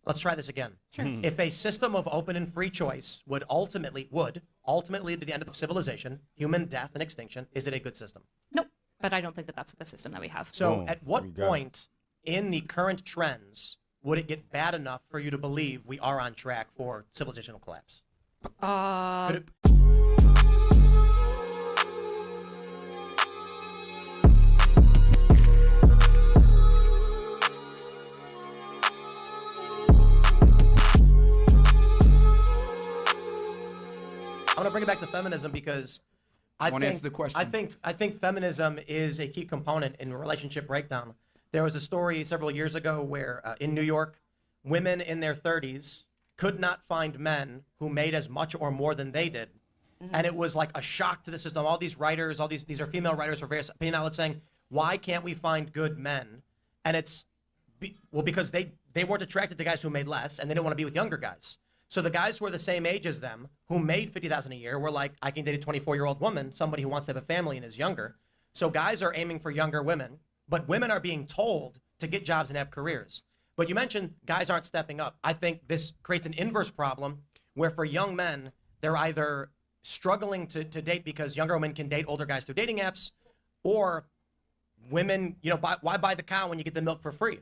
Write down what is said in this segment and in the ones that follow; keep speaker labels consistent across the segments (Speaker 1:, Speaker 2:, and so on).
Speaker 1: Let's try this again.
Speaker 2: Sure.
Speaker 1: If a system of open and free choice would ultimately lead to the end of civilization, human death and extinction, is it a good system?
Speaker 2: Nope. But I don't think that that's the system that we have.
Speaker 1: So at what point in the current trends would it get bad enough for you to believe we are on track for civilizational collapse? I'm gonna bring it back to feminism because I
Speaker 3: answer the question.
Speaker 1: I think feminism is a key component in relationship breakdown. There was a story several years ago where in New York, women in their 30s could not find men who made as much or more than they did. And it was like a shock to the system. All these writers, these are female writers for various opinion outlets saying, why can't we find good men? And it's, because they weren't attracted to guys who made less and they didn't want to be with younger guys. So the guys who were the same age as them, who made $50,000 a year, were like, I can date a 24-year-old woman, somebody who wants to have a family and is younger. So guys are aiming for younger women, but women are being told to get jobs and have careers. But you mentioned guys aren't stepping up. I think this creates an inverse problem where for young men, they're either struggling to date because younger women can date older guys through dating apps, or women, why buy the cow when you get the milk for free?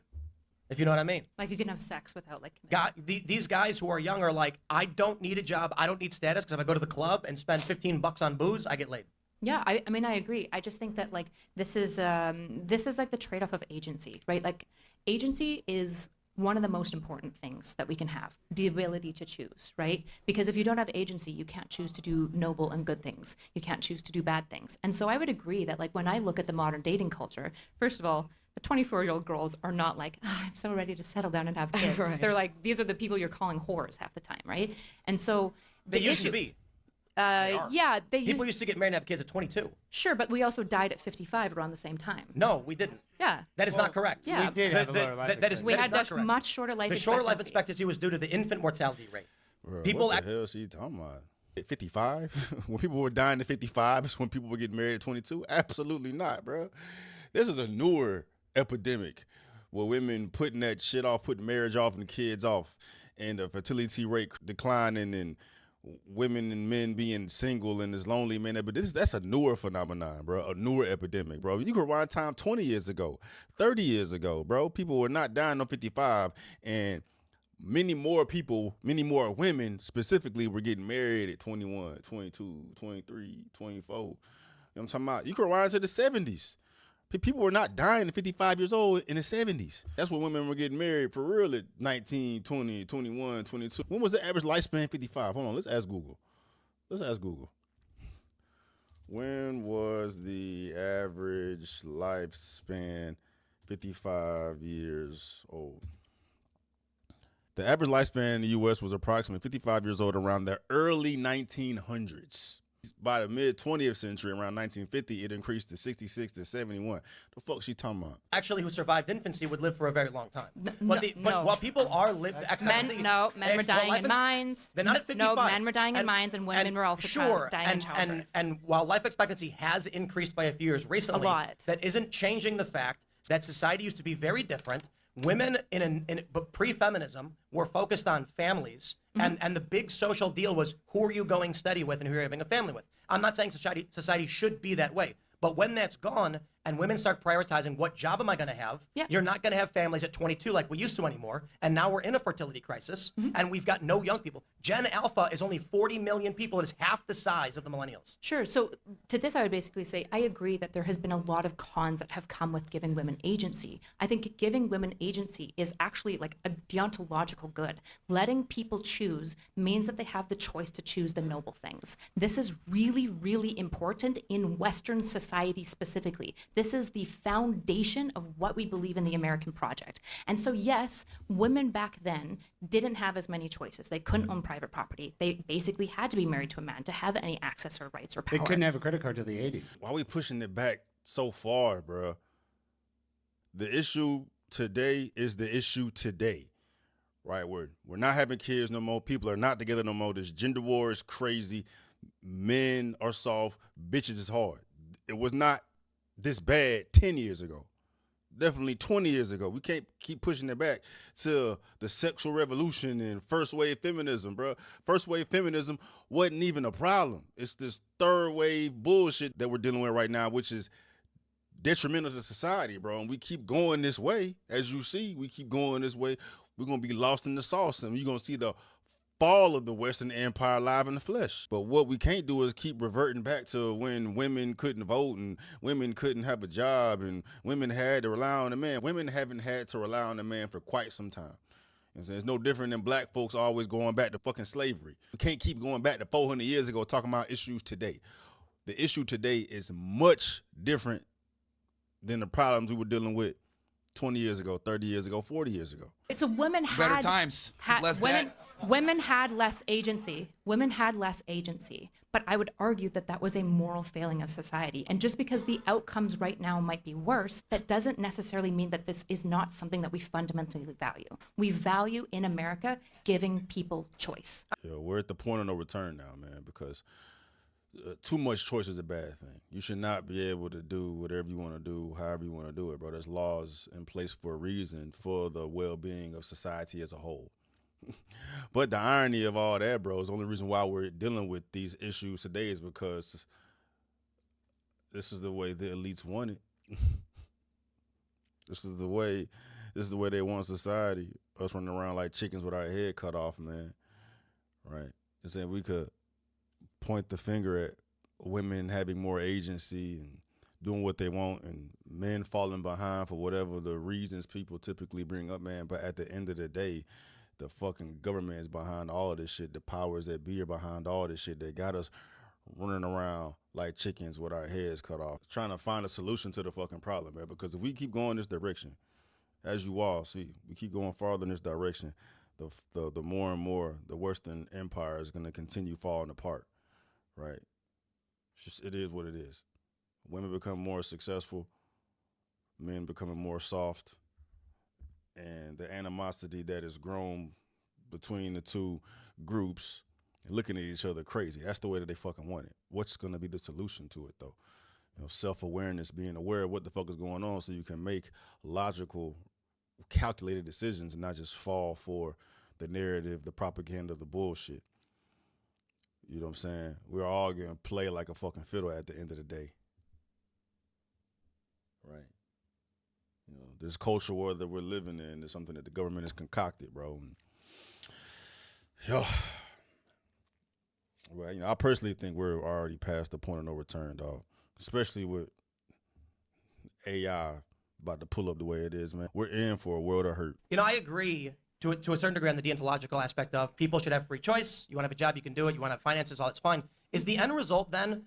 Speaker 1: If you know what I mean.
Speaker 2: Like you can have sex without like commitment.
Speaker 1: These guys who are young are like, I don't need a job, I don't need status, because if I go to the club and spend $15 on booze, I get laid.
Speaker 2: Yeah, I mean, I agree. I just think that like this is like the trade-off of agency, right? Like agency is one of the most important things that we can have, the ability to choose, right? Because if you don't have agency, you can't choose to do noble and good things. You can't choose to do bad things. And so I would agree that like when I look at the modern dating culture, first of all, the 24-year-old girls are not like, I'm so ready to settle down and have kids. Right. They're like, these are the people you're calling whores half the time, right? And so
Speaker 1: they used to be.
Speaker 2: Yeah,
Speaker 1: people used to get married and have kids at 22.
Speaker 2: Sure, but we also died at 55 around the same time.
Speaker 1: No, we didn't.
Speaker 2: Yeah.
Speaker 1: That is not correct.
Speaker 2: Yeah.
Speaker 4: We did have a lower life expectancy.
Speaker 2: We had a much shorter life expectancy.
Speaker 1: The shorter life expectancy was due to the infant mortality rate.
Speaker 5: Bro, what the hell is she talking about? At 55? When people were dying at 55 is when people were getting married at 22? Absolutely not, bro. This is a newer epidemic where women putting that shit off, putting marriage off and the kids off, and the fertility rate declining, and women and men being single and as lonely, man. But that's a newer phenomenon, bro, a newer epidemic, bro. You can rewind time 20 years ago, 30 years ago, bro. People were not dying on 55, and many more women specifically were getting married at 21, 22, 23, 24. You know what I'm talking about? You can rewind to the 70s. People were not dying at 55 years old in the 70s. That's when women were getting married for real at 19, 20, 21, 22. When was the average lifespan 55? Hold on, let's ask Google. When was the average lifespan 55 years old? The average lifespan in the U.S. was approximately 55 years old around the early 1900s. By the mid-20th century, around 1950, it increased to 66 to 71. The fuck she talking about?
Speaker 1: Actually, who survived infancy would live for a very long time. But while people are living,
Speaker 2: men were dying in mines.
Speaker 1: They're not at 55.
Speaker 2: No, men were dying in mines, and women were also dying in childbirth.
Speaker 1: And while life expectancy has increased by a few years recently,
Speaker 2: a lot.
Speaker 1: That isn't changing the fact that society used to be very different. Women but pre-feminism were focused on families, and the big social deal was who are you going steady with and who you're having a family with. I'm not saying society should be that way, but when that's gone and women start prioritizing what job am I going to have, you're not going to have families at 22 like we used to anymore, and now we're in a fertility crisis, and we've got no young people. Gen Alpha is only 40 million people. It is half the size of the millennials.
Speaker 2: Sure. So to this, I would basically say I agree that there has been a lot of cons that have come with giving women agency. I think giving women agency is actually like a deontological good. Letting people choose means that they have the choice to choose the noble things. This is really, really important in Western society specifically. This is the foundation of what we believe in the American project. And so, yes, women back then didn't have as many choices. They couldn't own private property. They basically had to be married to a man to have any access or rights or power.
Speaker 4: They couldn't have a credit card till the 80s.
Speaker 5: Why are we pushing it back so far, bro? The issue today is the issue today, right? We're not having kids no more. People are not together no more. This gender war is crazy. Men are soft. Bitches is hard. It was not this bad 10 years ago. definitely 20 years ago. We can't keep pushing it back to the sexual revolution and first wave feminism, bro. First wave feminism wasn't even a problem. It's this third wave bullshit that we're dealing with right now, which is detrimental to society, bro. And we keep going this way. As you see, we keep going this way. We're going to be lost in the sauce, and you're going to see the fall of the Western Empire live in the flesh. But what we can't do is keep reverting back to when women couldn't vote and women couldn't have a job and women had to rely on a man. Women haven't had to rely on a man for quite some time. You know what I'm saying? It's no different than black folks always going back to fucking slavery. We can't keep going back to 400 years ago talking about issues today. The issue today is much different than the problems we were dealing with 20 years ago, 30 years ago, 40 years ago.
Speaker 2: It's a women had
Speaker 3: Better times. Less that.
Speaker 2: Women had less agency. Women had less agency. But I would argue that that was a moral failing of society. And just because the outcomes right now might be worse, that doesn't necessarily mean that this is not something that we fundamentally value. We value in America giving people choice.
Speaker 5: Yeah, we're at the point of no return now, man, because too much choice is a bad thing. You should not be able to do whatever you want to do, however you want to do it, bro. There's laws in place for a reason, for the well-being of society as a whole. But the irony of all that, bro, is the only reason why we're dealing with these issues today is because this is the way the elites want it. This is the way they want society. Us running around like chickens with our head cut off, man. Right? And saying we could point the finger at women having more agency and doing what they want and men falling behind for whatever the reasons people typically bring up, man. But at the end of the day, the fucking government is behind all of this shit. The powers that be are behind all this shit. They got us running around like chickens with our heads cut off, trying to find a solution to the fucking problem, man. Because if we keep going this direction, as you all see, we keep going farther in this direction, the more and more the Western Empire is going to continue falling apart, right? It is what it is. Women become more successful, men becoming more soft, and the animosity that is grown between the two groups and looking at each other crazy. That's the way that they fucking want it. What's going to be the solution to it, though? You know, self-awareness, being aware of what the fuck is going on so you can make logical, calculated decisions and not just fall for the narrative, the propaganda, the bullshit. You know what I'm saying? We're all going to play like a fucking fiddle at the end of the day. Right? You know, this culture war that we're living in is something that the government has concocted, bro. And, well, you know, I personally think we're already past the point of no return, dog. Especially with AI about to pull up the way it is, man. We're in for a world of hurt.
Speaker 1: You know, I agree to a certain degree on the deontological aspect of people should have free choice. You want to have a job, you can do it. You want to have finances, all that's fine. Is the end result then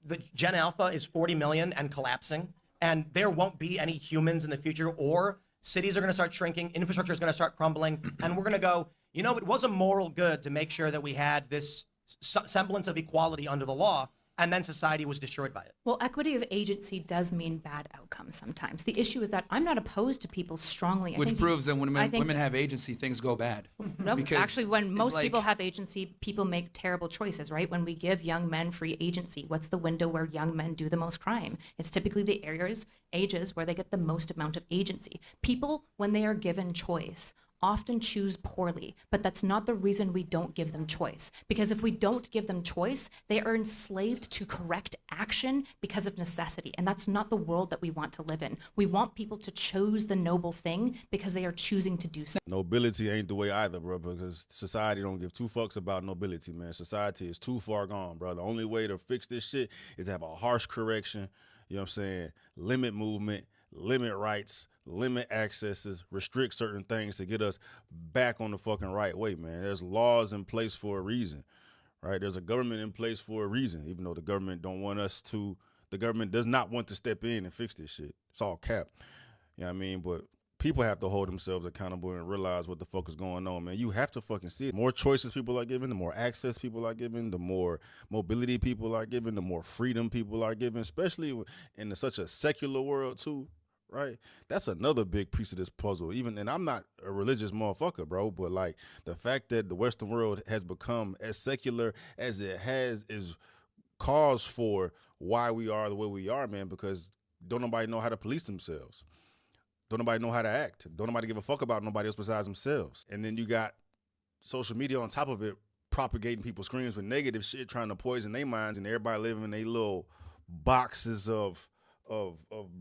Speaker 1: the Gen Alpha is 40 million and collapsing, and there won't be any humans in the future, or cities are going to start shrinking, infrastructure is going to start crumbling, and we're going to go, you know, it was a moral good to make sure that we had this semblance of equality under the law, and then society was destroyed by it.
Speaker 2: Well, equity of agency does mean bad outcomes sometimes. The issue is that I'm not opposed to people strongly.
Speaker 3: Which proves that when women have agency, things go bad.
Speaker 2: No,
Speaker 3: Because
Speaker 2: actually, when most
Speaker 3: like-
Speaker 2: people have agency, people make terrible choices, right? When we give young men free agency, what's the window where young men do the most crime? It's typically the ages where they get the most amount of agency. People, when they are given choice, often choose poorly, but that's not the reason we don't give them choice. Because if we don't give them choice, they are enslaved to correct action because of necessity. And that's not the world that we want to live in. We want people to choose the noble thing because they are choosing to do so.
Speaker 5: Nobility ain't the way either, bro, because society don't give two fucks about nobility, man. Society is too far gone, bro. The only way to fix this shit is to have a harsh correction, you know what I'm saying, limit movement, limit rights, limit accesses, restrict certain things to get us back on the fucking right way, man. There's laws in place for a reason, right? There's a government in place for a reason, even though the government the government does not want to step in and fix this shit. It's all cap. You know what I mean? But people have to hold themselves accountable and realize what the fuck is going on, man. You have to fucking see it. The more choices people are given, the more access people are given, the more mobility people are given, the more freedom people are given, especially in such a secular world too. Right? That's another big piece of this puzzle. And I'm not a religious motherfucker, bro, but like the fact that the Western world has become as secular as it has is cause for why we are the way we are, man, because don't nobody know how to police themselves. Don't nobody know how to act. Don't nobody give a fuck about nobody else besides themselves. And then you got social media on top of it, propagating people's screens with negative shit, trying to poison their minds, and everybody living in their little boxes of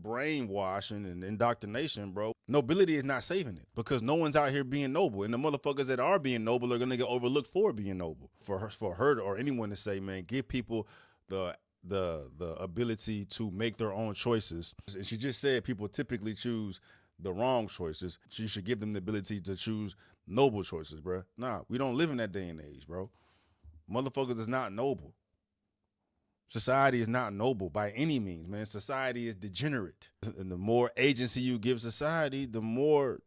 Speaker 5: brainwashing and indoctrination, bro. Nobility is not saving it because no one's out here being noble, and the motherfuckers that are being noble are gonna get overlooked for being noble. For her or anyone to say, man, give people the ability to make their own choices. And she just said people typically choose the wrong choices. She should give them the ability to choose noble choices, bro. Nah, we don't live in that day and age, bro. Motherfuckers is not noble. Society is not noble by any means, man. Society is degenerate. And the more agency you give society, the more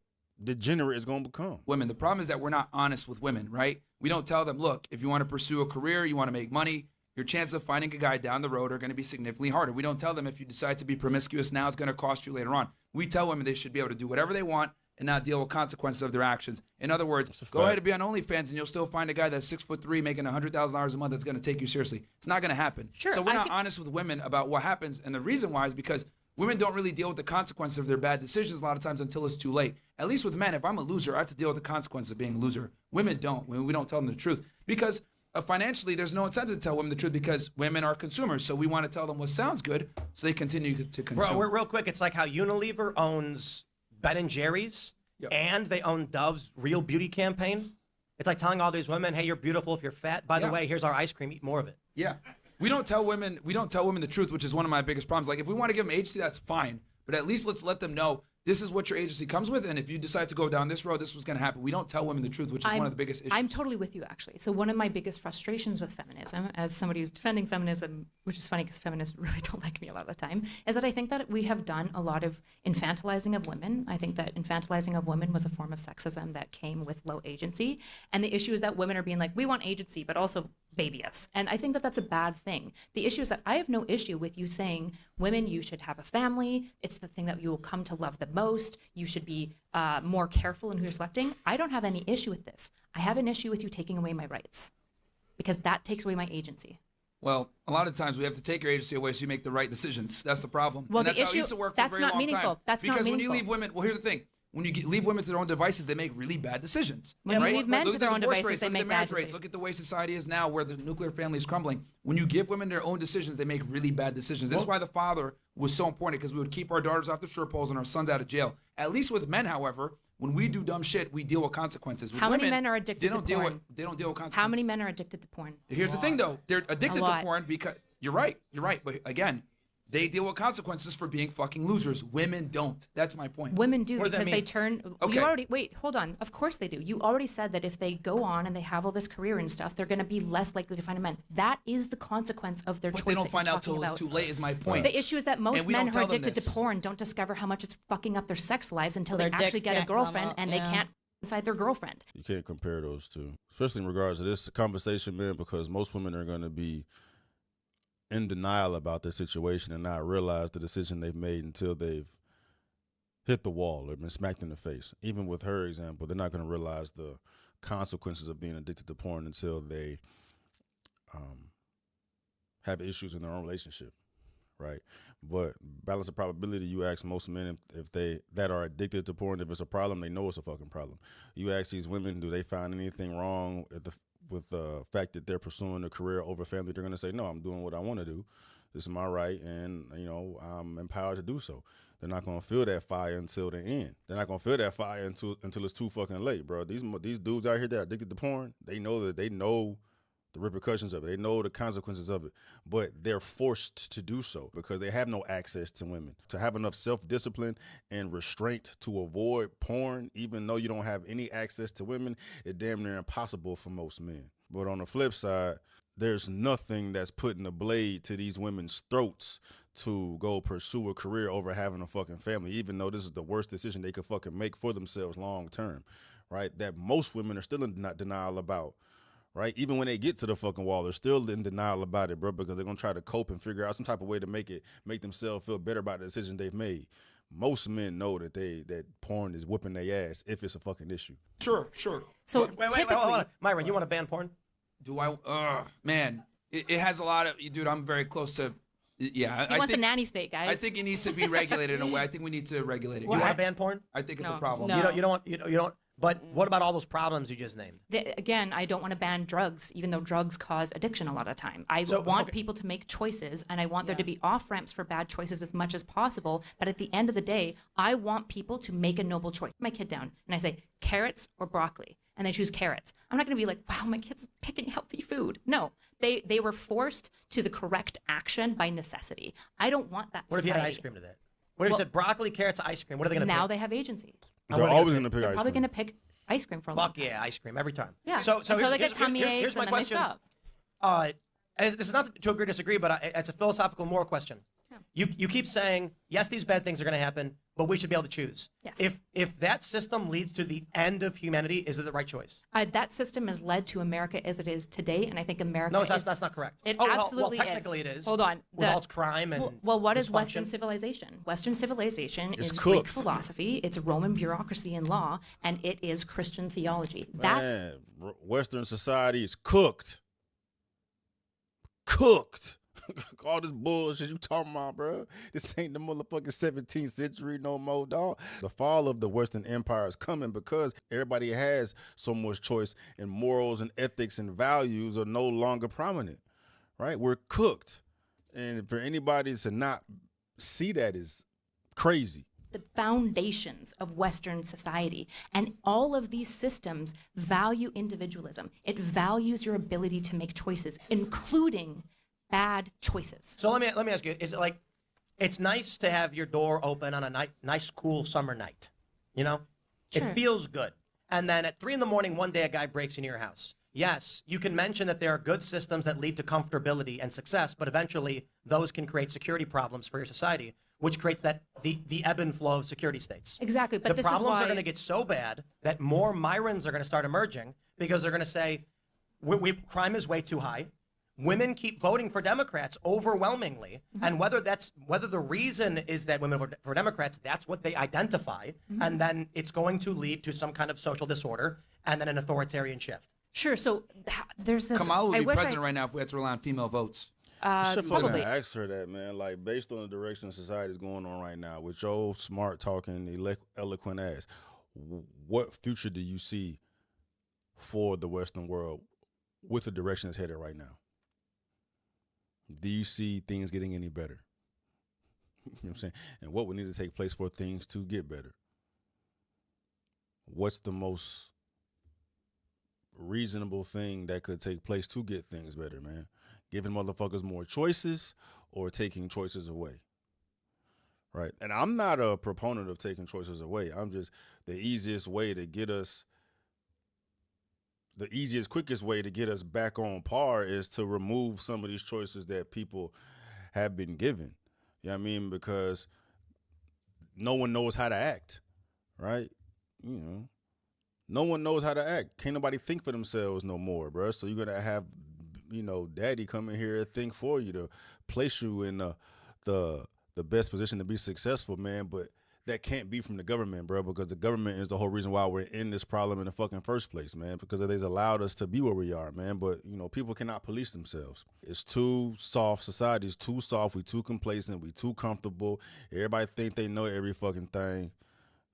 Speaker 5: degenerate it's going to become.
Speaker 3: Women, the problem is that we're not honest with women, right? We don't tell them, look, if you want to pursue a career, you want to make money, your chances of finding a guy down the road are going to be significantly harder. We don't tell them if you decide to be promiscuous now, it's going to cost you later on. We tell women they should be able to do whatever they want and not deal with consequences of their actions. In other words, go ahead and be on OnlyFans and you'll still find a guy that's 6'3", making $100,000 a month that's going to take you seriously. It's not going to happen.
Speaker 2: Sure,
Speaker 3: so we're not honest with women about what happens. And the reason why is because women don't really deal with the consequences of their bad decisions a lot of times until it's too late. At least with men, if I'm a loser, I have to deal with the consequences of being a loser. Women don't. We don't tell them the truth. Because financially, there's no incentive to tell women the truth because women are consumers. So we want to tell them what sounds good so they continue to consume.
Speaker 1: Bro, real quick, it's like how Unilever owns Ben & Jerry's and they own Dove's Real Beauty campaign. It's like telling all these women, hey, you're beautiful if you're fat. By the way, here's our ice cream. Eat more of it.
Speaker 3: Yeah. We don't tell women the truth, which is one of my biggest problems. Like, if we want to give them agency, that's fine. But at least let's let them know this is what your agency comes with, and if you decide to go down this road, this was going to happen. We don't tell women the truth, which is one of the biggest issues.
Speaker 2: I'm totally with you, actually. So one of my biggest frustrations with feminism, as somebody who's defending feminism, which is funny because feminists really don't like me a lot of the time, is that I think that we have done a lot of infantilizing of women. I think that infantilizing of women was a form of sexism that came with low agency. And the issue is that women are being like, we want agency, but also baby us. And I think that that's a bad thing. The issue is that I have no issue with you saying, women, you should have a family. It's the thing that you will come to love the most. You should be more careful in who you're selecting. I don't have any issue with this. I have an issue with you taking away my rights because that takes away my agency.
Speaker 3: Well, a lot of times we have to take your agency away so you make the right decisions. That's the problem.
Speaker 2: Well,
Speaker 3: and that's
Speaker 2: the
Speaker 3: how
Speaker 2: issue,
Speaker 3: it used to work for a very long time.
Speaker 2: That's not meaningful.
Speaker 3: Because when you leave women, well, here's the thing. When you leave women to their own devices, they make really bad decisions.
Speaker 2: When
Speaker 3: right?
Speaker 2: you leave men
Speaker 3: Look
Speaker 2: to
Speaker 3: at
Speaker 2: their
Speaker 3: the
Speaker 2: own
Speaker 3: divorce
Speaker 2: devices,
Speaker 3: rates,
Speaker 2: they
Speaker 3: look at
Speaker 2: make
Speaker 3: the marriage
Speaker 2: bad
Speaker 3: rates.
Speaker 2: decisions.
Speaker 3: Look at the way society is now, where the nuclear family is crumbling. When you give women their own decisions, they make really bad decisions. This is why the father was so important, because we would keep our daughters off the strip poles and our sons out of jail. At least with men, however, when we do dumb shit, we deal with consequences. With
Speaker 2: How many
Speaker 3: women,
Speaker 2: men are addicted to porn?
Speaker 3: They don't deal with consequences.
Speaker 2: How many men are addicted to porn?
Speaker 3: Here's the thing, though. They're addicted to porn because you're right. But again, they deal with consequences for being fucking losers. Women don't. That's my point.
Speaker 2: Women do,
Speaker 1: What does that
Speaker 2: because they
Speaker 1: mean?
Speaker 2: turn.
Speaker 3: Okay.
Speaker 2: You already wait. Hold on. Of course they do. You already said that if they go on and they have all this career and stuff, they're going to be less likely to find a man. That is the consequence of their choice.
Speaker 3: But they don't
Speaker 2: that
Speaker 3: find
Speaker 2: you're
Speaker 3: out till
Speaker 2: talking
Speaker 3: it's
Speaker 2: about.
Speaker 3: too late. Is my point.
Speaker 2: The issue is that most
Speaker 3: we
Speaker 2: men
Speaker 3: don't
Speaker 2: who are
Speaker 3: tell them
Speaker 2: addicted to
Speaker 3: this.
Speaker 2: porn don't discover how much it's fucking up their sex lives until
Speaker 6: Their
Speaker 2: they actually
Speaker 6: dicks
Speaker 2: get a
Speaker 6: can't come
Speaker 2: girlfriend
Speaker 6: up,
Speaker 2: and they
Speaker 6: yeah.
Speaker 2: can't inside their girlfriend.
Speaker 5: You can't compare those two, especially in regards to this conversation, man, because most women are going to be in denial about their situation and not realize the decision they've made until they've hit the wall or been smacked in the face. Even with her example, they're not going to realize the consequences of being addicted to porn until they have issues in their own relationship, right? But balance of probability, you ask most men if they that are addicted to porn, if it's a problem, they know it's a fucking problem. You ask these women, do they find anything wrong with the fact that they're pursuing a career over family? They're going to say, no, I'm doing what I want to do. This is my right, and I'm empowered to do so. They're not going to feel that fire until the end. They're not going to feel that fire until it's too fucking late, bro. These dudes out here that are addicted to porn, they know the repercussions of it. They know the consequences of it, but they're forced to do so because they have no access to women. To have enough self-discipline and restraint to avoid porn, even though you don't have any access to women, is damn near impossible for most men. But on the flip side, there's nothing that's putting a blade to these women's throats to go pursue a career over having a fucking family, even though this is the worst decision they could fucking make for themselves long term, right? That most women are still in denial about. Right? Even when they get to the fucking wall, they're still in denial about it, bro, because they're going to try to cope and figure out some type of way to make themselves feel better about the decision they've made. Most men know that porn is whooping their ass if it's a fucking issue.
Speaker 3: Sure.
Speaker 2: So
Speaker 1: Wait,
Speaker 2: typically,
Speaker 1: hold on. Myron, you want to ban porn?
Speaker 3: Do I? Man, it has a lot of, dude, I'm very close to Yeah,
Speaker 2: He wants a nanny state, guys.
Speaker 3: I think it needs to be regulated in a way. I think we need to regulate it.
Speaker 1: You want to ban porn?
Speaker 3: I think it's a
Speaker 2: No.
Speaker 3: problem.
Speaker 2: No.
Speaker 1: You don't. But what about all those problems you just named?
Speaker 2: Again, I don't want to ban drugs, even though drugs cause addiction a lot of the time. I
Speaker 1: So,
Speaker 2: want
Speaker 1: okay.
Speaker 2: people to make choices, and I want there to be off-ramps for bad choices as much as possible. But at the end of the day, I want people to make a noble choice. My kid down, and I say, carrots or broccoli, and they choose carrots. I'm not going to be like, wow, my kid's picking healthy food. No, they were forced to the correct action by necessity. I don't want that
Speaker 1: What if you
Speaker 2: society.
Speaker 1: had ice cream today? What if you said broccoli, carrots, ice cream? What are they going to
Speaker 2: Now
Speaker 1: pick?
Speaker 2: they have agency.
Speaker 5: They're always going to pick
Speaker 2: They're
Speaker 5: ice
Speaker 2: probably
Speaker 5: cream.
Speaker 2: going to pick ice cream for a long
Speaker 1: Fuck
Speaker 2: time.
Speaker 1: yeah, ice cream every time.
Speaker 2: Yeah.
Speaker 1: So
Speaker 2: Until
Speaker 1: here's,
Speaker 2: they get tummy
Speaker 1: here's,
Speaker 2: aches
Speaker 1: here's my
Speaker 2: and then
Speaker 1: question.
Speaker 2: they stop.
Speaker 1: And this is not to agree or disagree, but it's a philosophical moral question.
Speaker 2: Yeah.
Speaker 1: You keep saying, yes, these bad things are going to happen, but we should be able to choose.
Speaker 2: Yes.
Speaker 1: If that system leads to the end of humanity, is it the right choice?
Speaker 2: That system has led to America as it is today, and I think America.
Speaker 1: No,
Speaker 2: is,
Speaker 1: that's not correct.
Speaker 2: It
Speaker 1: well,
Speaker 2: absolutely
Speaker 1: technically
Speaker 2: is.
Speaker 1: it is.
Speaker 2: Hold on.
Speaker 1: With all its crime and
Speaker 2: well, what is Western
Speaker 1: dysfunction.
Speaker 2: civilization? Western civilization
Speaker 5: It's
Speaker 2: is Greek
Speaker 5: cooked.
Speaker 2: philosophy, it's Roman bureaucracy and law, and it is Christian theology. That's
Speaker 5: Man, Western society is cooked. Cooked. All this bullshit you talking about, bro. This ain't the motherfucking 17th century no more, dog. The fall of the Western Empire is coming because everybody has so much choice, and morals and ethics and values are no longer prominent, right? We're cooked. And for anybody to not see that is crazy.
Speaker 2: the foundations of Western society. And all of these systems value individualism. It values your ability to make choices, including bad choices.
Speaker 1: So let me ask you: is it like it's nice to have your door open on a nice, cool summer night? You know,
Speaker 2: Sure.
Speaker 1: it feels good. And then at 3 a.m, one day a guy breaks into your house. Yes, you can mention that there are good systems that lead to comfortability and success, but eventually those can create security problems for your society, which creates the ebb and flow of security states.
Speaker 2: Exactly, but
Speaker 1: The
Speaker 2: this is
Speaker 1: problems
Speaker 2: why
Speaker 1: are going to get so bad that more Myrons are going to start emerging because they're going to say, crime is way too high. Women keep voting for Democrats overwhelmingly, and whether the reason is that women vote for Democrats, that's what they identify, and then it's going to lead to some kind of social disorder and then an authoritarian shift.
Speaker 2: Sure. So there's this.
Speaker 3: Kamala would
Speaker 2: I
Speaker 3: be
Speaker 2: wish
Speaker 3: president right now if we had to rely on female votes.
Speaker 5: You should
Speaker 2: probably.
Speaker 5: fucking ask her that, man. Like, based on the direction society is going on right now, with your smart talking, eloquent ass, what future do you see for the Western world with the direction it's headed right now? Do you see things getting any better? You know what I'm saying? And what would need to take place for things to get better? What's the most reasonable thing that could take place to get things better, man? Giving motherfuckers more choices or taking choices away? Right? And I'm not a proponent of taking choices away. I'm just the easiest, quickest way to get us back on par is to remove some of these choices that people have been given. You know what I mean? Because no one knows how to act, right? You know, no one knows how to act. Can't nobody think for themselves no more, bro. So you're going to have, daddy come in here and think for you to place you in the best position to be successful, man. But that can't be from the government, bro, because the government is the whole reason why we're in this problem in the fucking first place, man, because they've allowed us to be where we are, man. But, people cannot police themselves. It's too soft. Society's too soft. We too complacent. We too comfortable. Everybody think they know every fucking thing.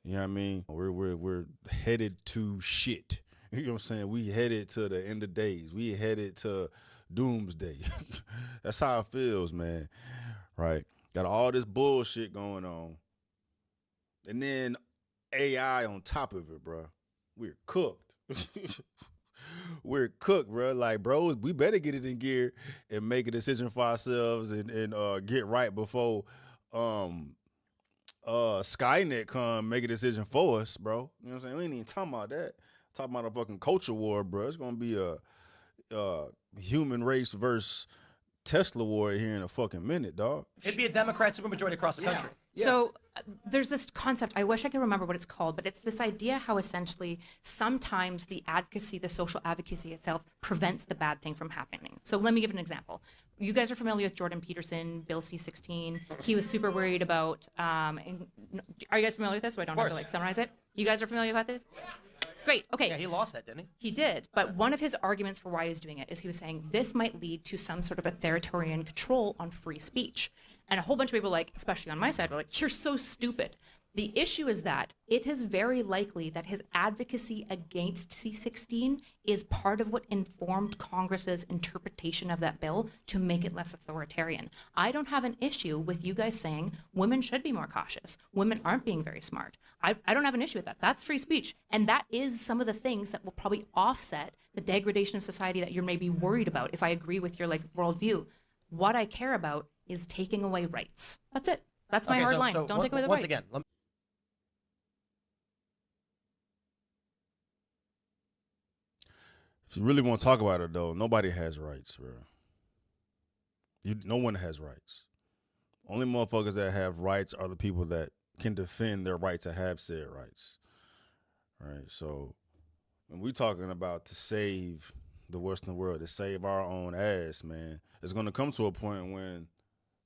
Speaker 5: You know what I mean? We're headed to shit. You know what I'm saying? We headed to the end of days. We headed to doomsday. That's how it feels, man. Right? Got all this bullshit going on. And then AI on top of it, bro. We're cooked. We're cooked, bro. Like, bro, we better get it in gear and make a decision for ourselves and get right before Skynet come make a decision for us, bro. You know what I'm saying? We ain't even talking about that. Talking about a fucking culture war, bro. It's gonna be a human race versus Tesla war here in a fucking minute, dog.
Speaker 1: It'd be a Democrat supermajority across the country.
Speaker 3: Yeah.
Speaker 2: So there's this concept, I wish I could remember what it's called, but it's this idea how essentially sometimes the social advocacy itself prevents the bad thing from happening. So let me give an example. You guys are familiar with Jordan Peterson, Bill C-16. He was super worried about, are you guys familiar with this? So I don't have to summarize it. You guys are familiar with this? Great. Okay.
Speaker 1: Yeah, he lost that, didn't he?
Speaker 2: He did, but one of his arguments for why he was doing it is he was saying this might lead to some sort of authoritarian control on free speech. And a whole bunch of people, like, especially on my side, were like, you're so stupid. The issue is that it is very likely that his advocacy against C-16 is part of what informed Congress's interpretation of that bill to make it less authoritarian. I don't have an issue with you guys saying women should be more cautious. Women aren't being very smart. I don't have an issue with that. That's free speech. And that is some of the things that will probably offset the degradation of society that you're maybe worried about, if I agree with your, like, worldview. What I care about is taking away rights. That's it. That's my hard line. Don't take away the
Speaker 1: once
Speaker 2: rights.
Speaker 1: again,
Speaker 5: If you really want to talk about it, though, nobody has rights, bro. No one has rights. Only motherfuckers that have rights are the people that can defend their right to have said rights. Right? So when we talking about to save the Western world, to save our own ass, man, it's going to come to a point when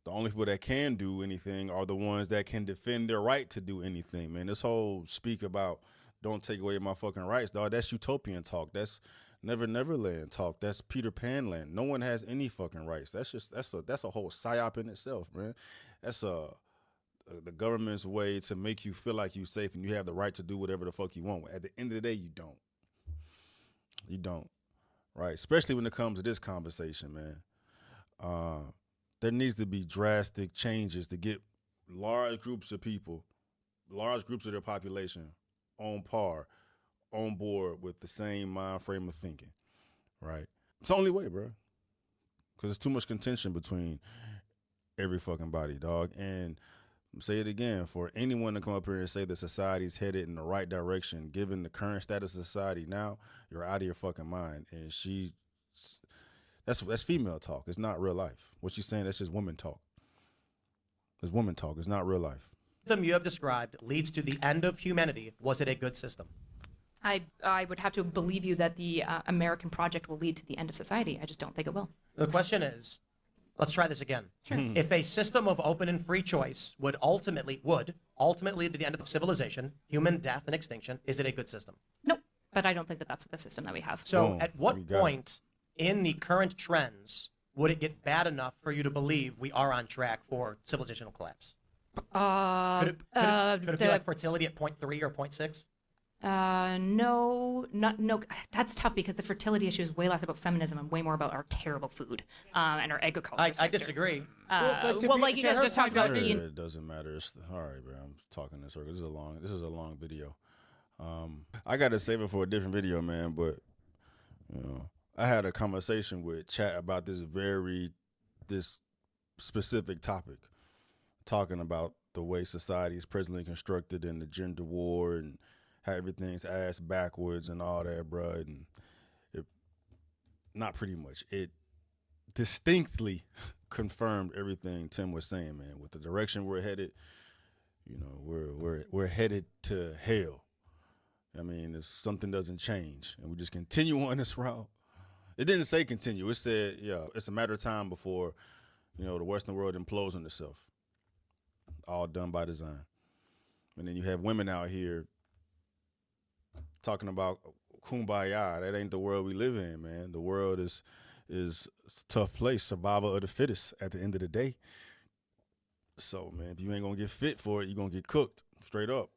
Speaker 5: the only people that can do anything are the ones that can defend their right to do anything, man. This whole speak about don't take away my fucking rights, dog, that's utopian talk. That's Neverland talk. That's Peter Pan land. No one has any fucking rights. That's a whole psyop in itself, man. That's the government's way to make you feel like you're safe and you have the right to do whatever the fuck you want. At the end of the day, you don't. You don't. Right? Especially when it comes to this conversation, man. There needs to be drastic changes to get large groups of people, large groups of their population on par, on board with the same mind frame of thinking, right? It's the only way, bro. Because there's too much contention between every fucking body, dog. And I'm say it again, for anyone to come up here and say that society's headed in the right direction, given the current status of society now, you're out of your fucking mind. And that's female talk. It's not real life. What she's saying, that's just woman talk. It's woman talk. It's not real life.
Speaker 1: The system you have described leads to the end of humanity. Was it a good system?
Speaker 2: I would have to believe you that the American project will lead to the end of society. I just don't think it will.
Speaker 1: The question is, let's try this again. Sure. If a system of open and free choice would ultimately lead to the end of civilization, human death and extinction, is it a good system?
Speaker 2: Nope. But I don't think that that's the system that we have.
Speaker 1: So at what point in the current trends would it get bad enough for you to believe we are on track for civilizational collapse? Could it be like fertility at 0.3 or 0.6?
Speaker 2: No. That's tough because the fertility issue is way less about feminism and way more about our terrible food and our agriculture sector.
Speaker 1: I disagree.
Speaker 2: You guys just talked about
Speaker 5: it doesn't matter. It's all right, bro. I'm talking this circle. This is a long video. I got to save it for a different video, man. But you know, I had a conversation with Chat about this specific topic, talking about the way society is presently constructed and the gender war and how everything's ass backwards and all that, bro. And it distinctly confirmed everything Tim was saying, man. With the direction we're headed, you know, we're headed to hell. I mean, if something doesn't change and we just continue on this route, it didn't say continue. It said, yeah, it's a matter of time before, you know, the Western world implodes on itself. All done by design. And then you have women out here talking about kumbaya. That ain't the world we live in, man. The world is a tough place. Survival of the fittest at the end of the day. So, man, if you ain't gonna get fit for it, you're gonna get cooked straight up.